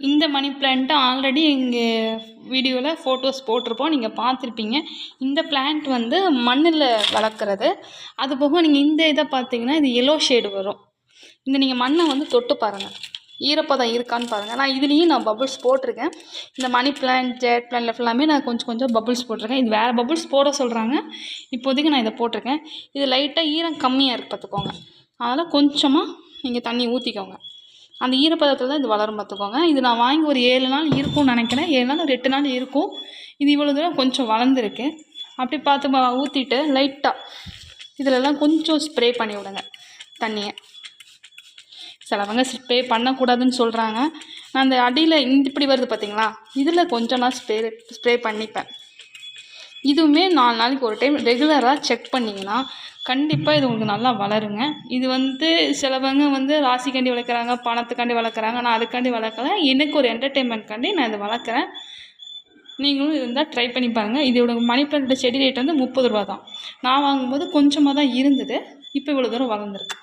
இந்த money plant already எங்கள் வீடியோவில் ஃபோட்டோஸ் போட்டிருப்போம், நீங்கள் பார்த்துருப்பீங்க. இந்த பிளான்ட் வந்து மண்ணில் வளர்க்குறது. அது போக நீங்கள் இந்த இதை பார்த்தீங்கன்னா இது எல்லோ ஷேடு வரும். இந்த நீங்கள் மண்ணை வந்து தொட்டு பாருங்கள், ஈரப்பதம் இருக்கான்னு பாருங்கள். நான் இதுலேயும் நான் பபுள்ஸ் போட்டிருக்கேன். இந்த மணி பிளான்ட், ஜெட் பிளான்ட் ஃபுல்லாமே நான் கொஞ்சம் கொஞ்சம் பபுள்ஸ் போட்டிருக்கேன். இது வேறு பபுள்ஸ் போட சொல்கிறாங்க, இப்போதைக்கு நான் இதை போட்டிருக்கேன். இது லைட்டாக ஈரம் கம்மியாக இருக்குது பார்த்துக்கோங்க. அதனால் கொஞ்சமாக நீங்கள் தண்ணி ஊற்றிக்கோங்க. அந்த ஈரப்பதத்தில் தான் இது வளரும் பார்த்துக்கோங்க. இது நான் வாங்கி ஒரு 7 நாள் இருக்கும்னு நினைக்கிறேன். 7 நாள் ஒரு 8 நாள் இருக்கும். இது இவ்வளோ தூரம் கொஞ்சம் வளர்ந்துருக்கு. அப்படி பார்த்து ஊற்றிட்டு லைட்டாக இதிலெல்லாம் கொஞ்சம் ஸ்ப்ரே பண்ணி விடுங்க தண்ணியை. சிலவங்க ஸ்ப்ரே பண்ணக்கூடாதுன்னு சொல்கிறாங்க. நான் அந்த அடியில் இப்படி வருது பார்த்தீங்களா, இதில் கொஞ்சம் நான் ஸ்ப்ரே பண்ணிப்பேன். இதுவுமே 4 நாளைக்கு ஒரு டைம் ரெகுலராக செக் பண்ணிங்கன்னா கண்டிப்பாக இது உங்களுக்கு நல்லா வளருங்க. இது வந்து சிலவங்க வந்து ராசிக்காண்டி வளர்க்குறாங்க, பணத்துக்காண்டி வளர்க்குறாங்க. நான் அதுக்காண்டி வளர்க்கல, எனக்கு ஒரு என்டர்டெயின்மெண்ட்காண்டி நான் இதை வளர்க்குறேன். நீங்களும் இருந்தால் ட்ரை பண்ணி பாருங்கள். இதோட மணி பிளான்ட் செடி ரேட் வந்து 30 ரூபா தான். நான் வாங்கும்போது கொஞ்சமாக தான் இருந்தது, இப்போ இவ்வளோ தூரம் வளர்ந்துருக்கு.